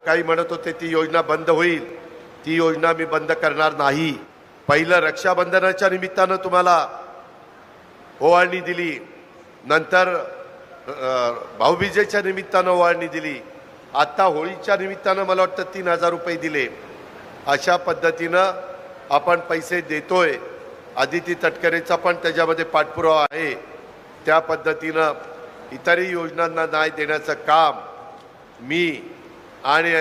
काही म्हणत होते ती योजना बंद होईल, ती योजना मी बंद करणार नाही. पहिलं रक्षाबंधनाच्या निमित्तानं तुम्हाला ओवाळणी दिली, नंतर भाऊबीजेच्या निमित्तानं ओवाळणी दिली, आता होळीच्या निमित्तानं मला वाटतं 3000 रुपये दिले. अशा पद्धतीनं आपण पैसे देतोय. आदिती तटकरेचा पण त्याच्यामध्ये पाठपुरावा आहे. त्या पद्धतीनं इतरही योजनांना न्याय देण्याचं काम मी आणि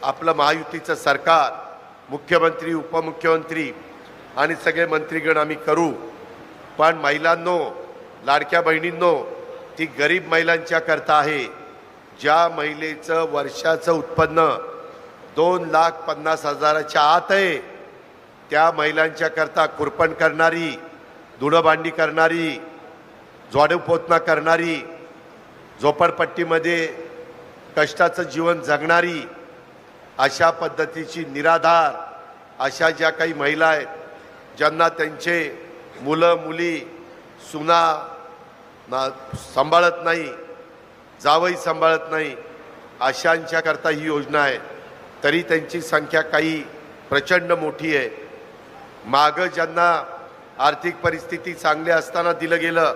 आपलं महायुतीचं सरकार, मुख्यमंत्री, उपमुख्यमंत्री आणि सगळे मंत्रीगण आम्ही करू. पण महिलांनो, लाडक्या बहिणींनो, ती गरीब महिलांच्या करता आहे. ज्या महिलेचं वर्षाचं उत्पन्न 2,50,000च्या आत आहे, त्या महिलांच्या करता कुरपण करणारी, धुणंभांडी करणारी, झाडूपोछा करणारी, झोपडपट्टीमध्ये कष्टाचं जीवन जगणारी, अशा पद्धतीची निराधार अशा ज्या काही महिला आहेत, ज्यांना त्यांचे मुलं मुली सुना सांभाळत नाही, जावई सांभाळत नाही, अशांच्या करता ही योजना आहे. तरी त्यांची संख्या काही प्रचंड मोठी आहे. मागं ज्यांना आर्थिक परिस्थिती चांगली असताना दिलं गेलं,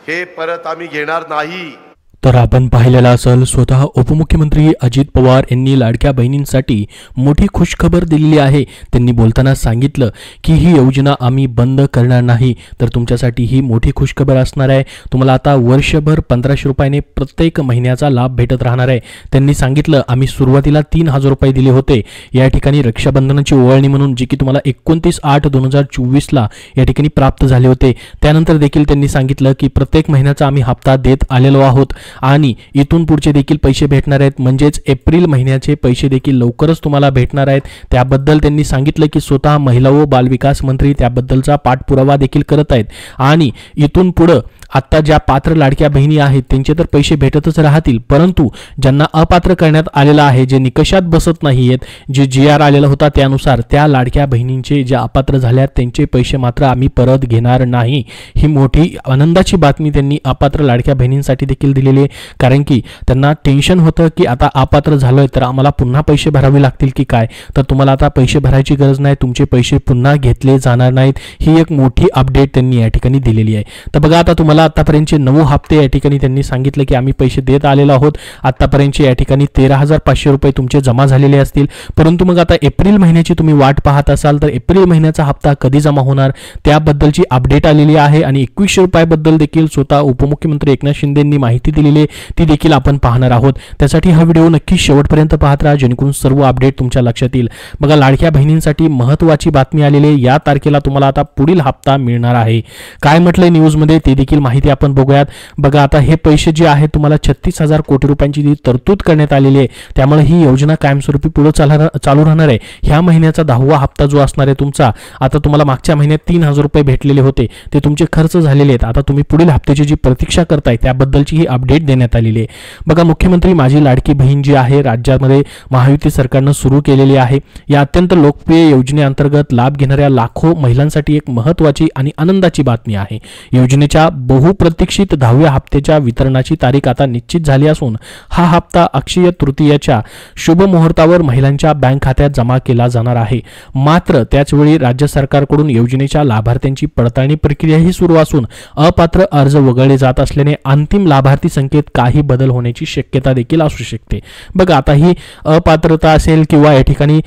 हे परत आम्ही घेणार नाही. तर आपण पाहिलेला असेल, स्वतः उपमुख्यमंत्री अजित पवार यांनी लाडक्या बहिणींसाठी मोठी खुशखबर दिलेली आहे. त्यांनी बोलताना सांगितलं की ही योजना आम्ही बंद करणार नाही. तर तुमच्यासाठी ही मोठी खुशखबर असणार आहे. तुम्हाला आता वर्षभर 1500 रुपयाने प्रत्येक महिन्याचा लाभ भेटत राहणार आहे. त्यांनी सांगितलं, आम्ही सुरुवातीला 3000 रुपये दिले होते या ठिकाणी रक्षाबंधनाची ओवाळणी म्हणून, जे की तुम्हाला 29/8/2024 या ठिकाणी प्राप्त झाले होते. त्यानंतर देखील त्यांनी सांगितलं की प्रत्येक महिन्याचा आम्ही हप्ता देत आलेलो आहोत आणि इथून पुढचे देखील पैसे भेटणार आहेत. म्हणजेच एप्रिल महिन्याचे पैसे देखील लवकरच तुम्हाला भेटणार आहेत. त्याबद्दल त्यांनी सांगितलं की स्वतः महिला व बालविकास मंत्री त्याबद्दलचा पाठपुरावा देखील करत आहेत आणि इथून पुढे आता ज्या पात्र लाडक्या बहिणी आहेत त्यांचे तर पैसे भेटतच राहतील, परंतु ज्यांना अपात्र करण्यात आलेला आहे, जे निकषात बसत नाहीयेत, जे GR आलेला होता त्यानुसार, त्या लाडक्या बहिणींचे ज्या अपात्र झाल्यात त्यांचे पैसे मात्र आम्ही परत घेणार नाही. ही मोठी आनंदाची बातमी त्यांनी अपात्र लाडक्या बहिणींसाठी देखील दिलेली आहे. कारण की त्यांना टेन्शन होतं की आता अपात्र झालोय तर आम्हाला पुन्हा पैसे भरावे लागतील की काय. तर तुम्हाला आता पैसे भरायची गरज नाही, तुमचे पैसे पुन्हा घेतले जाणार नाहीत. ही एक मोठी अपडेट त्यांनी या ठिकाणी दिलेली आहे. तर बघा, आता तुम्हाला आतापर्यंतचे 9 हप्ते या ठिकाणी त्यांनी सांगितलं की आम्ही पैसे देत आलेलो आहोत. आतापर्यंतचे या ठिकाणी 13,500 रुपये तुमचे जमा झालेले असतील. परंतु मग आता एप्रिल महिन्याची तुम्ही वाट पाहत असाल तर एप्रिल महिन्याचा हप्ता कधी जमा होणार त्याबद्दलची अपडेट आलेली आहे आणि 2100 रुपयाबद्दल देखील स्वतः उपमुख्यमंत्री एकनाथ शिंदेंनी माहिती दिलेली आहे, ती देखील आपण पाहणार आहोत. त्यासाठी हा व्हिडिओ नक्की शेवटपर्यंत पाहत राहा, जेणेकरून सर्व अपडेट तुमच्या लक्षात येईल. बघा, लाडक्या बहिणींसाठी महत्त्वाची बातमी आलेली आहे. या तारखेला तुम्हाला आता पुढील हप्ता मिळणार आहे. काय म्हटलंय न्यूजमध्ये ते देखील माहिती आपण बघूयात. बघा, आता हे पैसे जे आहेत तुम्हाला 36,000 कोटी रुपयांची तरतूद करण्यात आलेली आहे. त्यामुळे ही योजना कायमस्वरूपी पुढे चालू राहणार आहे. ह्या महिन्याचा 10वा हप्ता जो असणार आहे तुमचा, आता तुम्हाला मागच्या महिन्यात 3000 रुपये भेटलेले होते, ते तुमचे खर्च झालेले आहेत. आता तुम्ही पुढील हप्त्याची जी प्रतीक्षा करताय त्याबद्दलची ही अपडेट देण्यात आलेली आहे. बघा, मुख्यमंत्री माझी लाडकी बहीण जी आहे राज्यामध्ये महायुती सरकारनं सुरू केलेली आहे. या अत्यंत लोकप्रिय योजनेअंतर्गत लाभ घेणाऱ्या लाखो महिलांसाठी एक महत्त्वाची आणि आनंदाची बातमी आहे. योजनेच्या बहुप्रतीक्षित 10व्या हप्त्याच्या वितरणाची तारीख आता निश्चित झाली असून हा हप्ता अक्षय तृतीयेच्या शुभ मुहूर्तावर महिलांच्या बँक खात्यात जमा केला जाणार आहे. मात्र त्याचवेळी राज्य सरकारकडून योजनेच्या लाभार्थ्यांची पडताळणी प्रक्रियाही सुरू असून अपात्र अर्ज वगळले जात असल्याने अंतिम लाभार्थी संख्येत काही बदल होण्याची शक्यता देखील असू शकते. बघा, आता ही अपात्रता असेल किंवा या ठिकाणी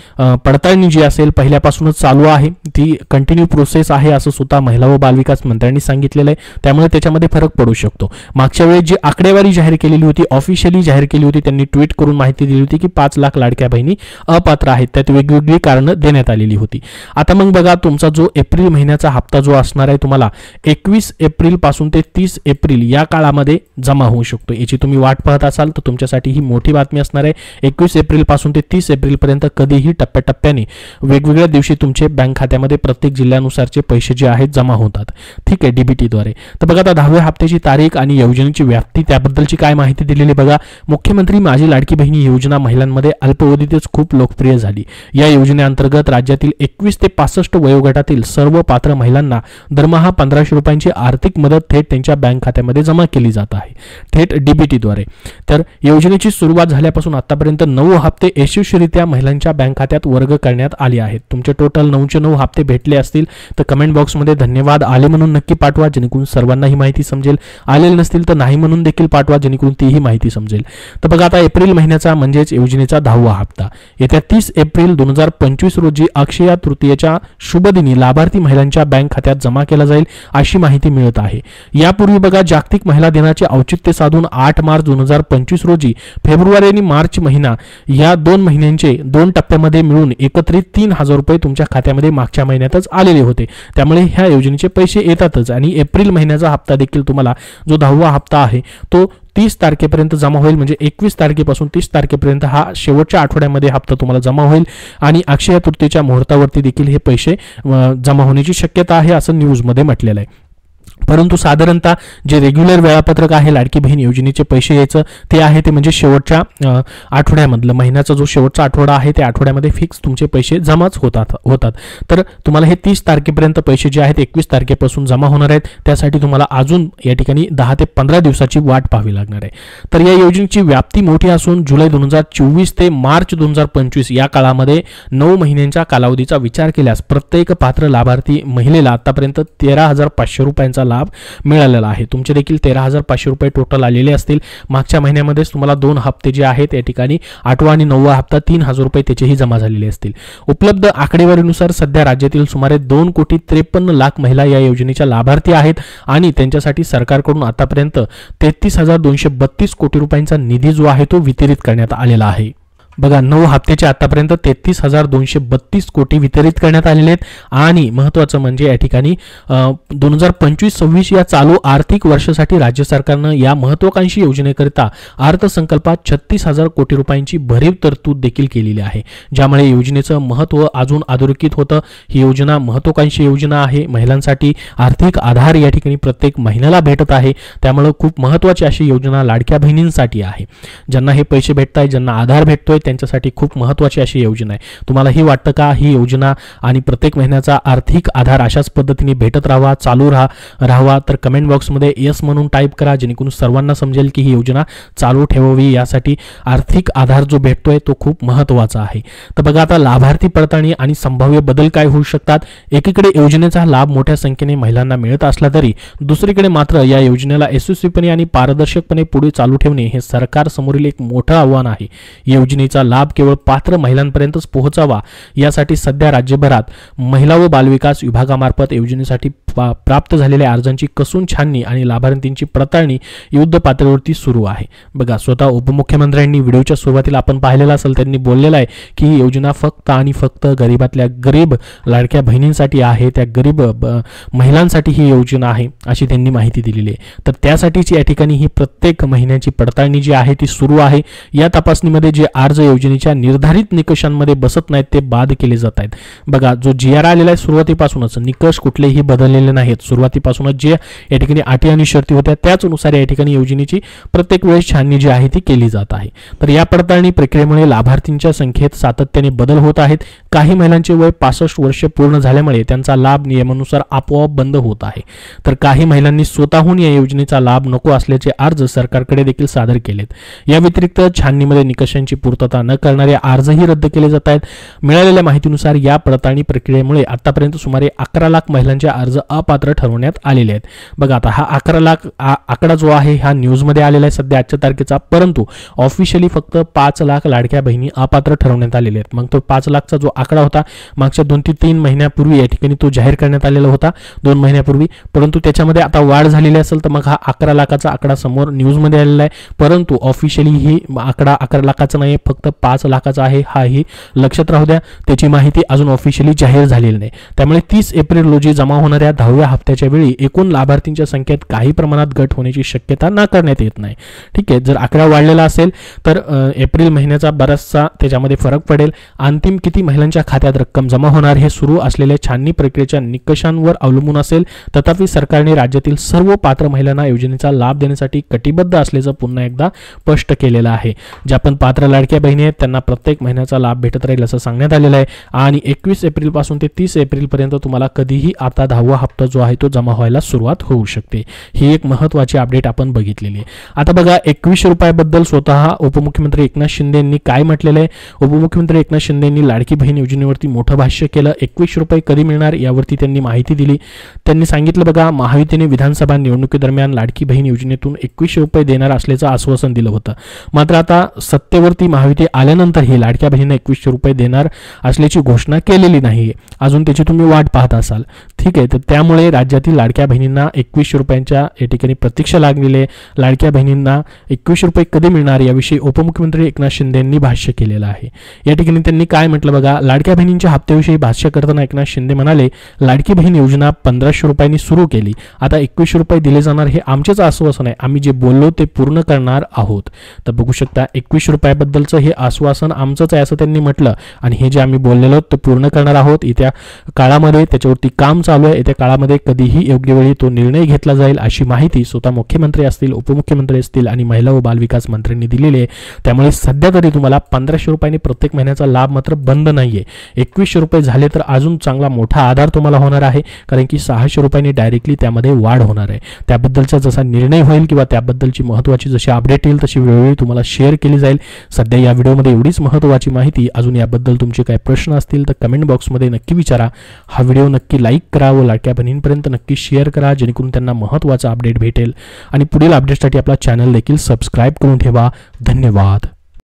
पडताळणी जी असेल पहिल्यापासूनच चालू आहे, ती कंटिन्यू प्रोसेस आहे असं स्वतः महिला व बालविकास मंत्र्यांनी सांगितलेलं आहे. त्यामुळे त्याच्यामध्ये फरक पडू शकतो. मागच्या वेळी जी आकडेवारी जाहीर केलेली होती, ऑफिशियली जाहीर केली होती, त्यांनी ट्विट करून माहिती दिली होती की 5 लाख लाडक्या बहिणी अपात्र आहेत. त्यात वेगवेगळी कारणं देण्यात आलेली होती. आता मग बघा, तुमचा जो एप्रिल महिन्याचा हप्ता जो असणार आहे तुम्हाला 21 एप्रिल पासून ते 30 एप्रिल या काळामध्ये जमा होऊ शकतो. याची तुम्ही वाट पाहत असाल तर तुमच्यासाठी ही मोठी बातमी असणार आहे. 21 एप्रिल पासून ते 30 एप्रिल पर्यंत कधीही टप्प्याटप्प्याने वेगवेगळ्या दिवशी तुमचे बँक खात्यामध्ये प्रत्येक जिल्ह्यानुसारचे पैसे जे आहेत जमा होतात. ठीक आहे, DBT द्वारे. तर बघा, आता 10व्या हप्त्याची तारीख आणि योजनेची व्याप्ती त्याबद्दलची काय माहिती दिलेली बघा. मुख्यमंत्री माझी लाडकी बहिणी योजना महिलांमध्ये अल्पावधीतच खूप लोकप्रिय झाली. या योजनेअंतर्गत राज्यातील 21 ते 65 वयोगटातील सर्व पात्र महिलांना दरमहा 1500 रुपयांची आर्थिक मदत थेट त्यांच्या बँक खात्यामध्ये जमा केली जात आहे. थेट डीबीटीद्वारे. तर योजनेची सुरुवात झाल्यापासून आतापर्यंत 9 हप्ते यशस्वीरित्या महिलांच्या बँक खात्यात वर्ग करण्यात आले आहेत. तुमचे टोटल 9चे 9 हप्ते भेटले असतील तर कमेंट बॉक्समध्ये धन्यवाद आले म्हणून नक्की पाठवा, जेणेकरून सर्वांना ही माहिती समजेल. आलेले नसतील तर नाही म्हणून देखील पाठवा, जेणेकरून तीही माहिती समजेल. तर बघा, आता एप्रिल महिन्याचा म्हणजेच योजनेचा 10वा हप्ता येत्या 30 एप्रिल 2025 रोजी अक्षय तृतीयेच्या शुभदिनी लाभार्थी महिलांच्या बँक खात्यात जमा केला जाईल अशी माहिती मिळत आहे. यापूर्वी बघा, जागतिक महिला दिनाचे औचित्य साधून 8 मार्च 2025 रोजी फेब्रुवारी आणि मार्च महिना या 2 महिन्यांचे 2 टप्प्यामध्ये मिळून एकत्रित 3,000 रुपये तुमच्या खात्यामध्ये मागच्या महिन्यातच आलेले होते. त्यामुळे ह्या योजनेचे पैसे येतातच आणि एप्रिल महिन्याचा हप्ता देखील तुम्हाला जो 10वा हप्ता आहे तो 30 तारखेपर्यंत जमा होईल. म्हणजे 21 तारखेपासून 30 तारखेपर्यंत हा शेवटच्या आठवड्यामध्ये हप्ता तुम्हाला जमा होईल आणि अक्षय तृतीयेच्या मुहूर्तावरती देखील हे पैसे जमा होण्याची शक्यता आहे असं न्यूजमध्ये म्हटलेलं आहे. परंतु साधारणतः जे रेग्युलर वेळापत्रक आहे लाडकी बहीण योजनेचे पैसे यायचं ते आहे ते म्हणजे शेवटच्या आठवड्यामधलं, महिन्याचा जो शेवटचा आठवडा आहे त्या आठवड्यामध्ये फिक्स तुमचे पैसे जमाच होतात. तर तुम्हाला हे 30 तारखेपर्यंत पैसे जे आहेत 21 तारखेपासून जमा होणार आहेत. त्यासाठी तुम्हाला अजून या ठिकाणी 10 ते 15 दिवसाची वाट पाहावी लागणार आहे. तर या योजनेची व्याप्ती मोठी असून जुलै 2024 ते मार्च 2025 या काळामध्ये 9 महिन्यांच्या कालावधीचा विचार केल्यास प्रत्येक पात्र लाभार्थी महिलेला आतापर्यंत 13,500 रुपयांचा लाभ मिळालेला आहे. तुमचे देखील 13,500 रुपये टोटल आलेले असतील. मागच्या महिन्यामध्येच तुम्हाला 2 हप्ते जे आहेत या ठिकाणी 8वा आणि 9वा हप्ता 3,000 रुपये त्याचेही जमा झालेले असतील. उपलब्ध आकडेवारीनुसार सध्या राज्यातील सुमारे 2,53,00,000 महिला या योजनेच्या लाभार्थी आहेत आणि त्यांच्यासाठी सरकारकडून आतापर्यंत 33,232 कोटी रुपयांचा निधी जो आहे तो वितरित करण्यात आलेला आहे. बघा, 9 हप्त्याचे आतापर्यंत 33,232 कोटी वितरित करण्यात आलेले आहेत आणि महत्त्वाचं म्हणजे या ठिकाणी 2025-26 या चालू आर्थिक वर्षासाठी राज्य सरकारनं या महत्त्वाकांक्षी योजनेकरिता अर्थसंकल्पात 36,000 कोटी रुपयांची भरीव तरतूद देखील केलेली आहे, ज्यामुळे योजनेचं महत्त्व अजून अधोरेखित होतं. ही योजना महत्त्वाकांक्षी योजना आहे. महिलांसाठी आर्थिक आधार या ठिकाणी प्रत्येक महिन्याला भेटत आहे. त्यामुळे खूप महत्त्वाची अशी योजना लाडक्या बहिणींसाठी आहे. ज्यांना हे पैसे भेटत आहेत, ज्यांना आधार भेटतोय त्यांच्यासाठी खूप महत्त्वाची अशी योजना आहे. तुम्हाला ही वाटतं का ही योजना आणि प्रत्येक महिन्याचा आर्थिक आधार अशाच पद्धतीने भेटत राहावा, चालू राहावा? तर कमेंट बॉक्समध्ये येस म्हणून टाईप करा, जेणेकरून सर्वांना समजेल की ही योजना चालू ठेवावी. यासाठी आर्थिक आधार जो भेटतोय तो खूप महत्त्वाचा आहे. तर बघा, आता लाभार्थी पडताळणी आणि संभाव्य बदल काय होऊ शकतात. एकीकडे योजनेचा लाभ मोठ्या संख्येने महिलांना मिळत असला तरी दुसरीकडे मात्र या योजनेला यशस्वीपणे आणि पारदर्शकपणे पुढे चालू ठेवणे हे सरकार समोरील एक मोठं आव्हान आहे. योजनेचा लाभ केवळ पात्र महिलांपर्यंतच पोहोचावा यासाठी सध्या राज्यभरात महिला व बालविकास विभागामार्फत योजनेसाठी प्राप्त झालेल्या अर्जांची कसून छाननी आणि लाभार्थींची पडताळणी युद्ध पातळीवरती सुरू आहे. बघा, स्वतः उपमुख्यमंत्र्यांनी व्हिडिओच्या सुरुवातीला आपण पाहिलेला असेल, त्यांनी बोललेलं आहे की ही योजना फक्त आणि फक्त गरीबातल्या गरीब लाडक्या बहिणींसाठी आहे, त्या गरीब महिलांसाठी ही योजना आहे अशी त्यांनी माहिती दिलेली आहे. तर त्यासाठीच या ठिकाणी ही प्रत्येक महिन्याची पडताळणी जी आहे ती सुरू आहे. या तपासणीमध्ये जे अर्ज योजनेच्या निर्धारित निकषांमध्ये बसत नाहीत ते बाद केले जात आहेत. बघा, जो GR आलेला आहे सुरुवातीपासूनच निकष कुठलेही बदललेले नाहीत. सुरुवातीपासूनच जे या ठिकाणी अटी आणि शर्ती होत्या त्याचनुसार या ठिकाणी योजनेची प्रत्येक वेळेस छाननी जी आहे ती केली जात आहे. तर या पडताळणी प्रक्रियेमुळे लाभार्थींच्या संख्येत सातत्याने बदल होत आहेत. काही महिलांचे वय 65 वर्ष पूर्ण झाल्यामुळे त्यांचा लाभ नियमानुसार आपोआप बंद होत आहे. तर काही महिलांनी स्वतःहून या योजनेचा लाभ नको असल्याचे अर्ज सरकारकडे देखील सादर केलेत. या व्यतिरिक्त छाननीमध्ये निकषांची पूर्तता न करणारे अर्जही रद्द केले जात आहेत. मिळालेल्या माहितीनुसार या पडताळणी प्रक्रियेमुळे आतापर्यंत सुमारे 11 लाख महिलांचे अर्ज अपात्र ठरवण्यात आलेले आहेत. बघा, आता हा 11 लाख आकडा जो आहे हा न्यूजमध्ये आलेला आहे सध्या आजच्या तारखेचा, परंतु ऑफिशियली फक्त 5 लाख लाडक्या बहिणी अपात्र ठरवण्यात आलेले आहेत. मग तो 5 लाखचा जो आकडा होता मागच्या 2 ते 3 महिन्यापूर्वी या ठिकाणी तो जाहीर करण्यात आलेला होता 2 महिन्यापूर्वी, परंतु त्याच्यामध्ये आता वाढ झालेली असेल तर मग हा 11 लाखाचा आकडा समोर न्यूजमध्ये आलेला आहे. परंतु ऑफिशियली ही आकडा 11 लाखाचा नाही, फक्त 5 लाखाचा आहे. हाही लक्षात राहू द्या. त्याची माहिती अजून ऑफिशियली जाहीर झालेली नाही. त्यामुळे 30 एप्रिल रोजी जमा होणाऱ्या 10व्या हप्त्याच्या वेळी एकूण लाभार्थींच्या संख्येत काही प्रमाणात घट होण्याची शक्यता नाकारण्यात येत नाही. ठीक आहे, जर आकडा वाढलेला असेल तर एप्रिल महिन्याचा बराचसा त्याच्यामध्ये फरक पडेल. अंतिम किती महिलांच्या खात्यात रक्कम जमा होणार हे सुरू असलेल्या छाननी प्रक्रियेच्या निकषांवर अवलंबून असेल. तथापि सरकारने राज्यातील सर्व पात्र महिलांना योजनेचा लाभ देण्यासाठी कटिबद्ध असल्याचं पुन्हा एकदा स्पष्ट केलेलं आहे. ज्या पण पात्र लाडक्या बहिणी आहेत त्यांना प्रत्येक महिन्याचा लाभ भेटत राहील असं सांगण्यात आलेलं आहे आणि 21 एप्रिलपासून ते 30 एप्रिलपर्यंत तुम्हाला कधीही आता 10वा हप्ता जो आहे तो जमा व्हायला सुरुवात होऊ शकते. ही एक महत्त्वाची अपडेट आपण बघितलेली आहे. आता बघा 21 रुपयाबद्दल स्वतः उपमुख्यमंत्री एकनाथ शिंदे यांनी काय म्हटलेलं आहे. उपमुख्यमंत्री एकनाथ शिंदे यांनी लाडकी बहीण योजनेवरती मोठं भाष्य केलं. 21 रुपये कधी मिळणार यावरती त्यांनी माहिती दिली. त्यांनी सांगितलं बघा महायुतीने विधानसभा निवडणुकीदरम्यान लाडकी बहीण योजनेतून 21 रुपये देणार असल्याचं आश्वासन दिलं होतं. मात्र आता सत्तेवरती महायुती आल्यानंतर ही लाडक्या बहिणींना 21 रुपये देणार असल्याची घोषणा केलेली नाही. अजून त्याची तुम्ही वाट पाहत असाल. ठीक आहे, तर त्यामुळे राज्यातील लाडक्या बहिणींना 21 रुपयांच्या या ठिकाणी प्रतीक्षा लागलेली आहे. लाडक्या बहिणींना 21 रुपये कधी मिळणार याविषयी उपमुख्यमंत्री एकनाथ शिंदे यांनी भाष्य केलेलं आहे. या ठिकाणी त्यांनी काय म्हटलं बघा, लाडक्या बहिणींच्या हप्त्याविषयी भाष्य करताना एकनाथ शिंदे म्हणाले, लाडकी बहीण योजना 1500 रुपयांनी सुरू केली. आता 21 रुपये दिले जाणार हे आमचेच आश्वासन आहे. आम्ही जे बोललो ते पूर्ण करणार आहोत. तर बघू शकता 21 रुपयाबद्दलचं हे आश्वासन आमचंच आहे असं त्यांनी म्हटलं आणि हे जे आम्ही बोललेलो ते पूर्ण करणार आहोत. येत्या काळामध्ये त्याच्यावरती काम चालू आहे. येत्या काळामध्ये कधीही योग्य वेळी तो निर्णय घेतला जाईल अशी माहिती स्वतः मुख्यमंत्री असतील, उपमुख्यमंत्री असतील आणि महिला व बालविकास मंत्र्यांनी दिलेली आहे. त्यामुळे सध्या तरी तुम्हाला 1500 रुपयांनी प्रत्येक महिन्याचा लाभ मात्र बंद नाहीये. 21 रुपये झाले तर अजून चांगला मोठा आधार तुम्हाला होणार आहे, कारण की 600 रुपयांनी डायरेक्टली त्यामध्ये वाढ होणार आहे. त्याबद्दलचा जसा निर्णय होईल किंवा त्याबद्दलची महत्त्वाची जशी अपडेट येईल तशी वेळोवेळी तुम्हाला शेअर केली जाईल. सध्या या व्हिडिओमध्ये एवढीच महत्त्वाची माहिती. अजून याबद्दल तुमचे काही प्रश्न असतील तर कमेंट बॉक्समध्ये नक्की विचारा. हा व्हिडिओ नक्की लाईक करा व लाडक्या बहिणींपर्यंत नक्की शेअर करा, जेणेकरून त्यांना महत्त्वाचा अपडेट भेटेल. आणि पुढील अपडेटसाठी आपला चॅनल देखील सबस्क्राईब करून ठेवा. धन्यवाद.